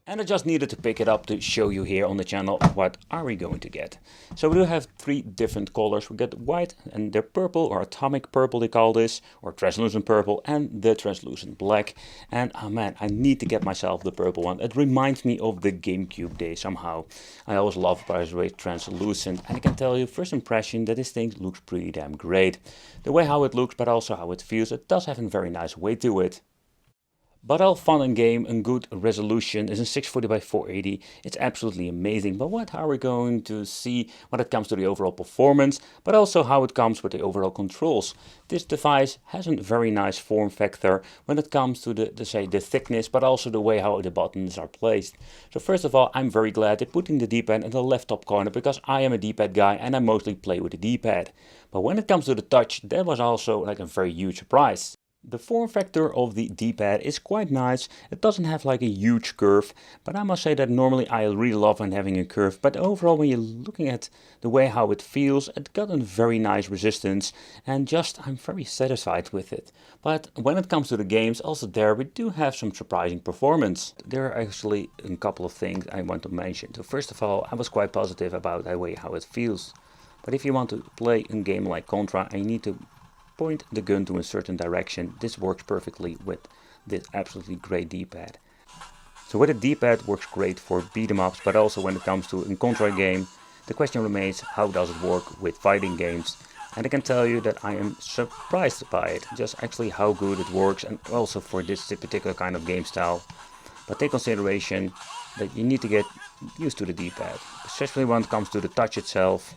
And I just needed to pick it up to show you here on the channel what are we going to get. So we do have three different colors. We get white and they're purple, or atomic purple they call this, or translucent purple, and the translucent black. And oh man, I need to get myself the purple one. It reminds me of the GameCube days somehow. I always loved Retroid translucent, and I can tell you first impression that this thing looks pretty damn great. The way how it looks, but also how it feels, it does have a very nice weight to it. But all fun and game and good resolution is in 640 by 480. It's absolutely amazing. But what are we going to see when it comes to the overall performance, but also how it comes with the overall controls? This device has a very nice form factor when it comes to the thickness, but also the way how the buttons are placed. So first of all, I'm very glad they're putting the D-pad in the left top corner, because I am a D-pad guy and I mostly play with the D-pad. But when it comes to the touch, that was also like a very huge surprise. The form factor of the D-pad is quite nice. It doesn't have like a huge curve, but I must say that normally I really love when having a curve. But overall, when you're looking at the way how it feels, it got a very nice resistance, and just I'm very satisfied with it. But when it comes to the games, also there we do have some surprising performance. There are actually a couple of things I want to mention. So first of all, I was quite positive about the way how it feels. But if you want to play a game like Contra and you need to point the gun to a certain direction, this works perfectly with this absolutely great D-pad. So with the D-pad works great for beat 'em ups, but also when it comes to a Contra game, the question remains, how does it work with fighting games? And I can tell you that I am surprised by it, just actually how good it works, and also for this particular kind of game style. But take consideration that you need to get used to the D-pad, especially when it comes to the touch itself.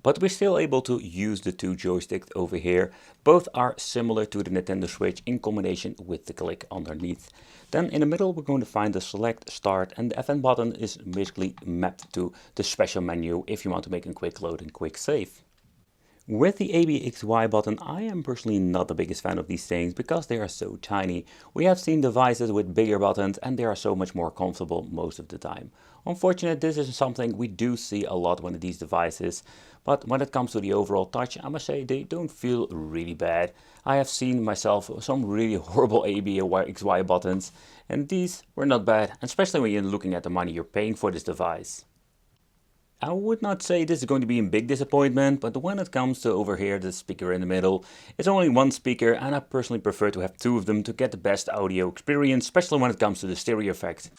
But we're still able to use the two joysticks over here. Both are similar to the Nintendo Switch in combination with the click underneath. Then in the middle we're going to find the select, start, and the FN button is basically mapped to the special menu if you want to make a quick load and quick save. With the ABXY button, I am personally not the biggest fan of these things because they are so tiny. We have seen devices with bigger buttons and they are so much more comfortable most of the time. Unfortunately, this is something we do see a lot on these devices, but when it comes to the overall touch, I must say they don't feel really bad. I have seen myself some really horrible ABXY buttons, and these were not bad, especially when you're looking at the money you're paying for this device. I would not say this is going to be a big disappointment, but when it comes to over here, the speaker in the middle, it's only one speaker, and I personally prefer to have two of them to get the best audio experience, especially when it comes to the stereo effect.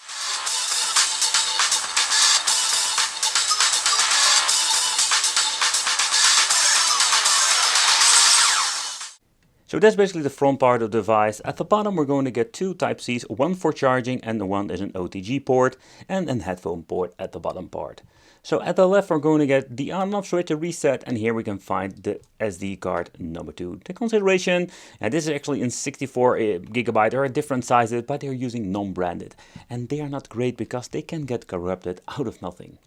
So that's basically the front part of the device. At the bottom we're going to get two Type-Cs, one for charging and the one is an OTG port, and a headphone port at the bottom part. So at the left we're going to get the on and off switch to reset, and here we can find the SD card number 2. The consideration, and this is actually in 64 GB, there are different sizes, but they're using non-branded. And they are not great because they can get corrupted out of nothing.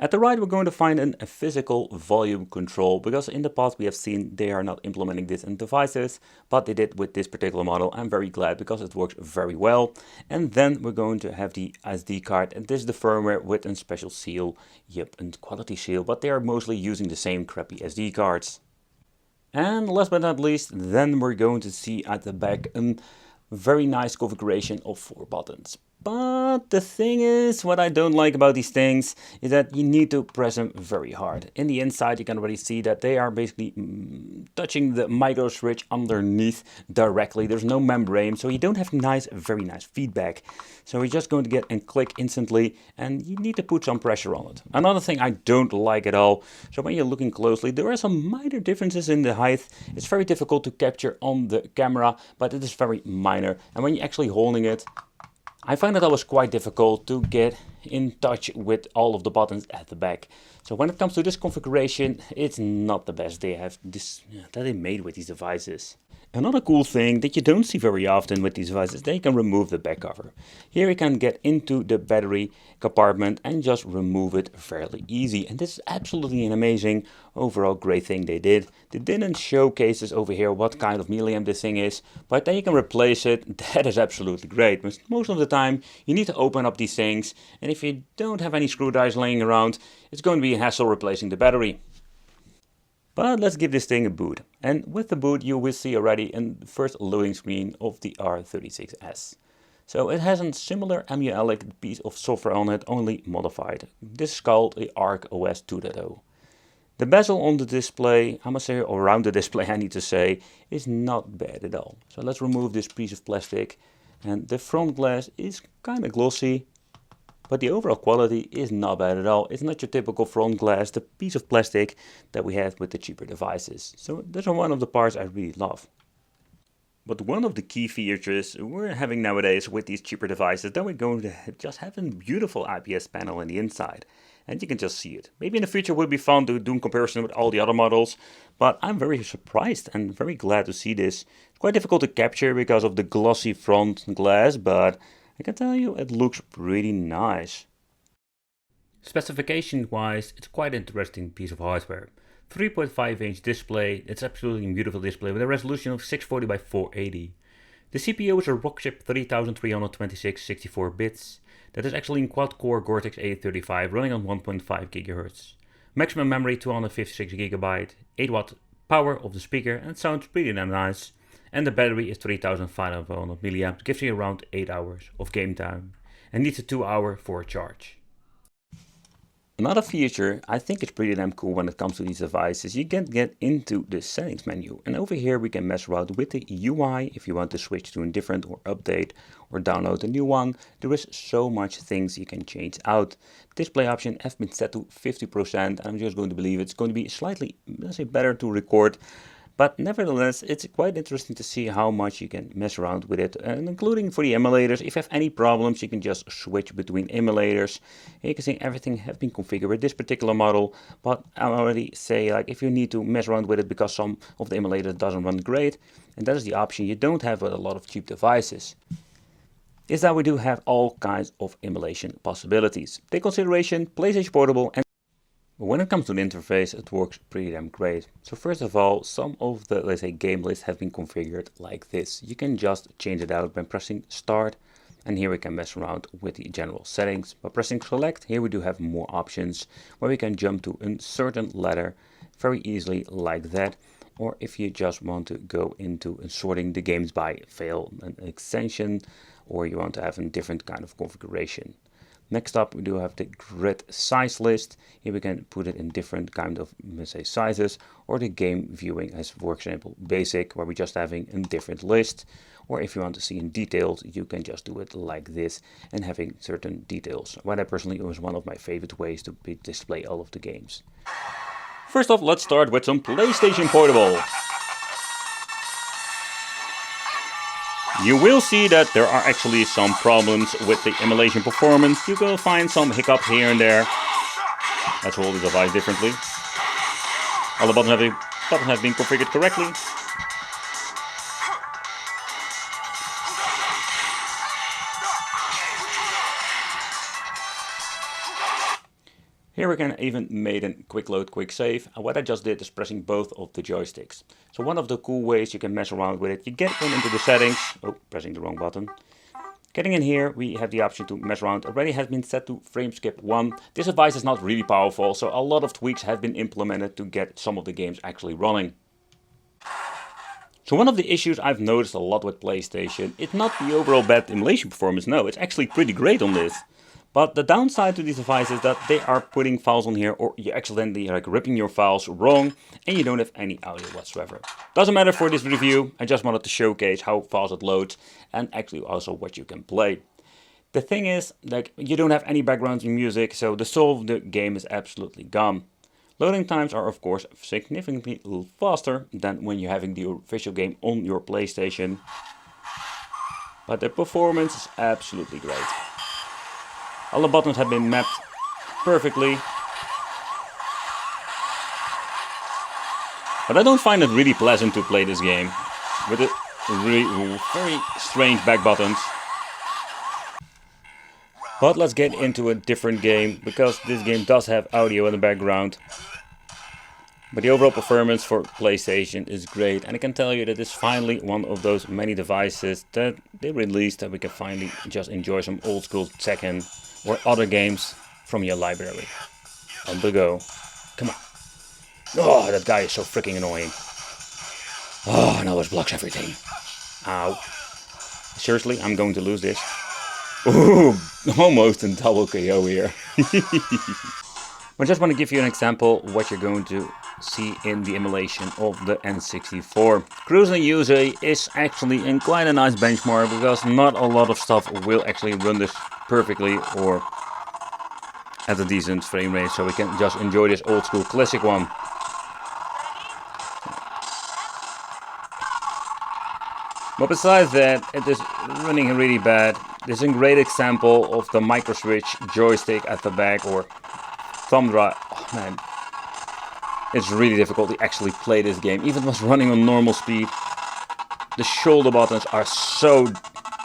At the right we're going to find a physical volume control, because in the past we have seen they are not implementing this in devices, but they did with this particular model. I'm very glad because it works very well. And then we're going to have the SD card, and this is the firmware with a special seal, yep, a quality seal, but they are mostly using the same crappy SD cards. And last but not least, then we're going to see at the back a very nice configuration of 4 buttons. But the thing is, what I don't like about these things is that you need to press them very hard. In the inside you can already see that they are basically touching the micro switch underneath directly. There's no membrane, so you don't have very nice feedback. So you're just going to get and click instantly, and you need to put some pressure on it. Another thing I don't like at all, so when you're looking closely, there are some minor differences in the height. It's very difficult to capture on the camera, but it is very minor. And when you're actually holding it, I find that was quite difficult to get in touch with all of the buttons at the back. So when it comes to this configuration, it's not the best that they made with these devices. Another cool thing that you don't see very often with these devices, they can remove the back cover. Here you can get into the battery compartment and just remove it fairly easy. And this is absolutely an amazing overall great thing they did. They didn't showcase this over here what kind of milliamp this thing is, but then you can replace it. That is absolutely great. But most of the time you need to open up these things, and if you don't have any screwdrivers laying around, it's going to be a hassle replacing the battery. But let's give this thing a boot. And with the boot you will see already in the first loading screen of the R36S. So it has a similar Emulation piece of software on it, only modified. This is called a ArcOS 2.0. The bezel on the display, I must say, or around the display I need to say, is not bad at all. So let's remove this piece of plastic, and the front glass is kind of glossy, but the overall quality is not bad at all. It's not your typical front glass, the piece of plastic that we have with the cheaper devices. So those are one of the parts I really love. But one of the key features we're having nowadays with these cheaper devices, that we're going to just have a beautiful IPS panel on the inside. And you can just see it. Maybe in the future it would be fun to do a comparison with all the other models, but I'm very surprised and very glad to see this. It's quite difficult to capture because of the glossy front glass, but I can tell you it looks pretty nice. Specification wise, it's quite an interesting piece of hardware. 3.5-inch display, it's absolutely a beautiful display with a resolution of 640 by 480. The CPU is a Rockchip 3326 64 bits. That is actually in quad-core Cortex A35 running on 1.5 GHz. Maximum memory 256 GB, 8 watt power of the speaker, and it sounds pretty damn nice. And the battery is 3500 mAh, gives you around 8 hours of game time and needs a 2-hour for a charge. Another feature I think is pretty damn cool when it comes to these devices, you can get into the settings menu, and over here we can mess around with the UI if you want to switch to a different or update or download a new one. There is so much things you can change out. Display option has been set to 50%, and I'm just going to believe it's going to be slightly, let's say, better to record. But nevertheless, it's quite interesting to see how much you can mess around with it, and including for the emulators. If you have any problems, you can just switch between emulators. And you can see everything has been configured with this particular model, but I already say, like, if you need to mess around with it because some of the emulators doesn't run great, and that is the option you don't have with a lot of cheap devices, is that we do have all kinds of emulation possibilities. Take consideration PlayStation Portable, and when it comes to the interface, it works pretty damn great. So first of all, some of the, let's say, game lists have been configured like this. You can just change it out by pressing start, and here we can mess around with the general settings. By pressing select, here we do have more options where we can jump to a certain letter very easily like that. Or if you just want to go into sorting the games by fail an extension, or you want to have a different kind of configuration. Next up, we do have the grid size list. Here we can put it in different kind of, let's say, sizes, or the game viewing as, for example, basic, where we're just having a different list. Or if you want to see in details, you can just do it like this and having certain details. What I personally was one of my favorite ways to display all of the games. First off, let's start with some PlayStation Portable. You will see that there are actually some problems with the emulation performance. You will find some hiccups here and there. Let's hold the device differently. All the buttons have been configured correctly. Here we can even made a quick load, quick save. And what I just did is pressing both of the joysticks. So one of the cool ways you can mess around with it, you get into the settings. Oh, pressing the wrong button. Getting in here, we have the option to mess around. Already has been set to frame skip 1. This device is not really powerful, so a lot of tweaks have been implemented to get some of the games actually running. So one of the issues I've noticed a lot with PlayStation, it's not the overall bad emulation performance, no, it's actually pretty great on this. But the downside to these devices is that they are putting files on here, or you accidentally like ripping your files wrong and you don't have any audio whatsoever. Doesn't matter for this review, I just wanted to showcase how fast it loads and actually also what you can play. The thing is, like, you don't have any background music, so the soul of the game is absolutely gone. Loading times are of course significantly faster than when you're having the official game on your PlayStation. But the performance is absolutely great. All the buttons have been mapped perfectly. But I don't find it really pleasant to play this game with the very strange back buttons. But let's get into a different game, because this game does have audio in the background. But the overall performance for PlayStation is great, and I can tell you that it's finally one of those many devices that they released that we can finally just enjoy some old school Tekken or other games from your library. On the go. Come on. Oh, that guy is so freaking annoying. Oh, now it blocks everything. Ow. Seriously, I'm going to lose this. Ooh, almost a double KO here. I just want to give you an example of what you're going to see in the emulation of the N64. Cruising USA is actually in quite a nice benchmark because not a lot of stuff will actually run this perfectly or at a decent frame rate, so we can just enjoy this old school classic one. But besides that, it is running really bad. This is a great example of the micro switch joystick at the back or thumb drive. Oh man, it's really difficult to actually play this game. Even when it's running on normal speed, the shoulder buttons are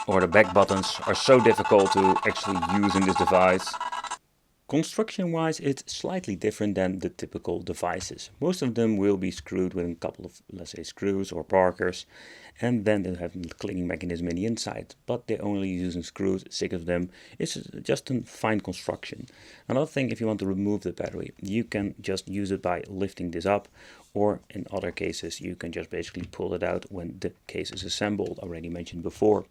or the back buttons are so difficult to actually use in this device. Construction wise, it's slightly different than the typical devices. Most of them will be screwed with a couple of, let's say, screws or parkers, and then they'll have a cleaning mechanism in the inside, but they're only using screws, 6 of them. It's just a fine construction. Another thing, if you want to remove the battery, you can just use it by lifting this up, or in other cases you can just basically pull it out when the case is assembled, already mentioned before.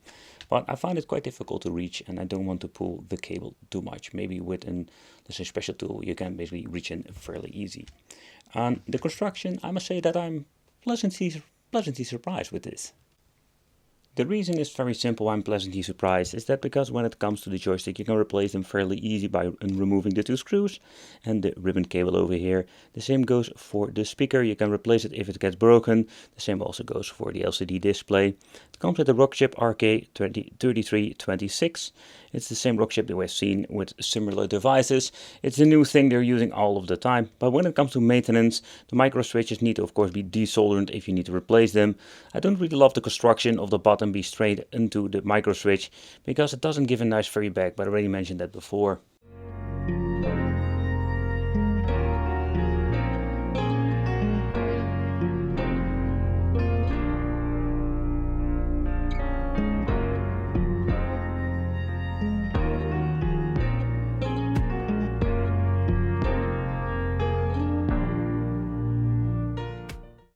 But I find it quite difficult to reach, and I don't want to pull the cable too much. Maybe with an, let's say, special tool you can basically reach in fairly easy. And the construction, I must say that I'm pleasantly surprised with this. The reason is very simple. I'm pleasantly surprised is that because when it comes to the joystick you can replace them fairly easy by removing the 2 screws and the ribbon cable over here. The same goes for the speaker. You can replace it if it gets broken. The same also goes for the LCD display. It comes with the rock chip RK3326. It's the same rock chip that we've seen with similar devices. It's a new thing they're using all of the time. But when it comes to maintenance, the micro switches need to of course be desoldered if you need to replace them. I don't really love the construction of the button be straight into the micro switch because it doesn't give a nice feedback, but I already mentioned that before.